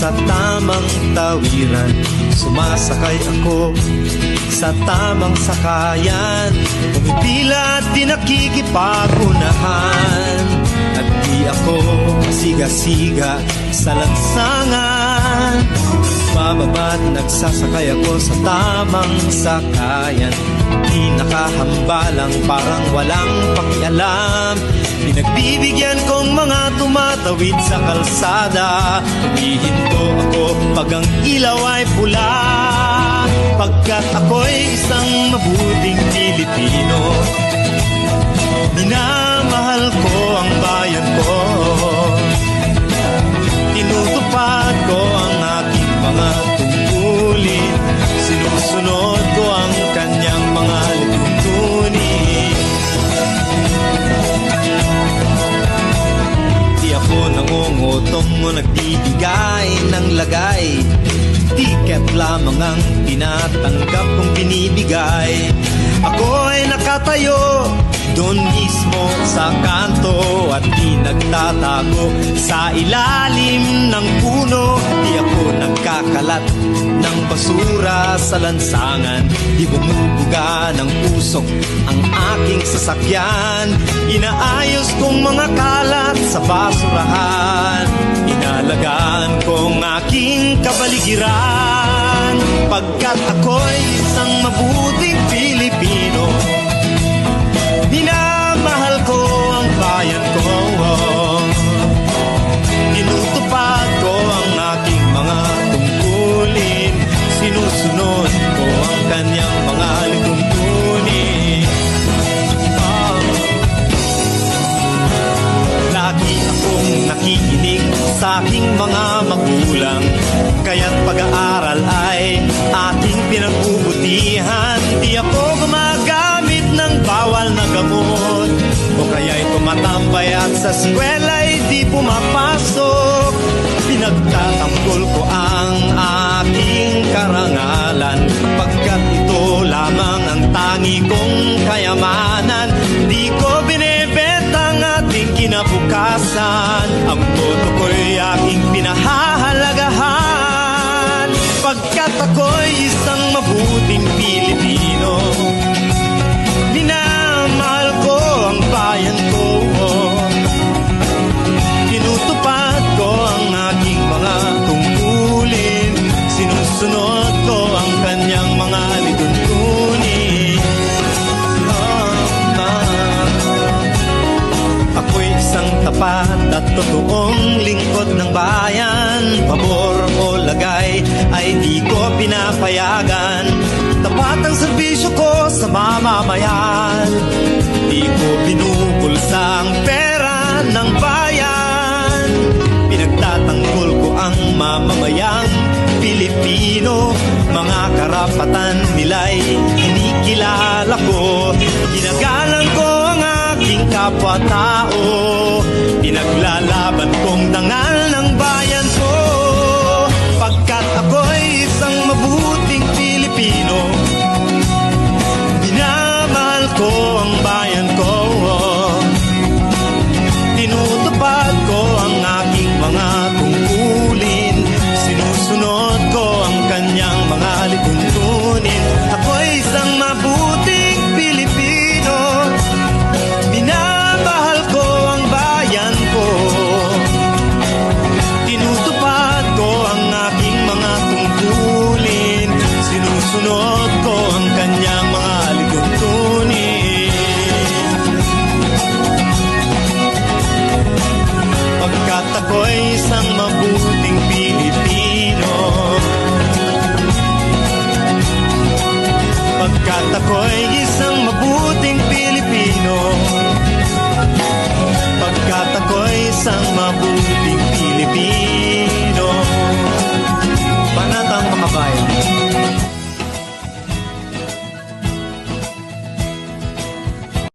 sa tamang tawiran. Sumasakay ako sa tamang sakayan, pumipila at di nakikipagunahan. At di ako siga-siga sa lansangan. Bababa't nagsasakay ako sa tamang sakayan, di nakahambalang parang walang pakialam. Pinagbibigyan kong mga tumatawid sa kalsada. Humihinto ako pag ang ilaw ay pula, pagkat ako'y isang mabuting Pilipino. Minamahal ko ang bayan ko, tinutupad ko ang aking mga tungkulin, sinusunod ko ang kanyang mga lituntunin. Di ako nangungutong o nagbibigay ng lagay, tiket lamang ang tinatanggap kong binibigay. Ako ay nakatayo doon mismo sa kanto at di nagtatago sa ilalim ng puno. Di ako nagkakalat ng basura sa lansangan, di bumubuga ng usok ang aking sasakyan. Inaayos kong mga kalat sa basurahan, inalagaan kong aking kabaligiran, pagkat ako'y isang mabuting Pilipino. Minamahal ko ang bayan ko, tinutupad ko ang aking mga tungkulin, sinusunod ko ang kanyang mga lituntunin. Lagi akong nakikinig sa aking mga magulang, kaya't pag-aaral ay aking pinagbubutihan. Di ako gumagamit ng bawal na gamot, o kaya'y tumatambay at sa eskwela'y di pumapasok. Pinagtatanggol ko ang aking karangalan, pagkat ito lamang ang tangi kong kayamanan. Di ko binebenta ang ating kinabukasan, ang boto ko'y aking pinahahalagahan, pagkat ako'y isang mabuting Pilipino. Minamahal ko ang bayan ko, tinutupad ko ang aking mga tungkulin, sinusunod ko ang kanyang mga lituntunin. Ako'y isang tapat at totoong lingkod ng bayan. Pabor o lagay ay di ko pinapayagan. Tapat ang serbisyo ko sa mamamayan, di ko binubulsa ang pera ng bayan. Pinagtatanggol ko ang mamamayang Pilipino, mga karapatan nila'y kinikilala ko. Ginagalang ko ang aking kapwa-tao, pinaglalaban kong dangal ng bayan ko, pagkat ako'y isang mabuting Pilipino. Minamahal ko ang bayan ko, tinutupad ko ang aking mga tungkulin, sinusunod ko ang kanyang mga lituntunin. Ako'y isang mabuting Pilipino. Minamahal ko ang bayan ko, tinutupad ko ang aking mga tungkulin, sinusunod ko ang kanyang mga lituntunin. Pagkat ako'y isang mabuting Pilipino, pagkat ako'y isang mabuting Pilipino, pagkat ako'y isang mabuting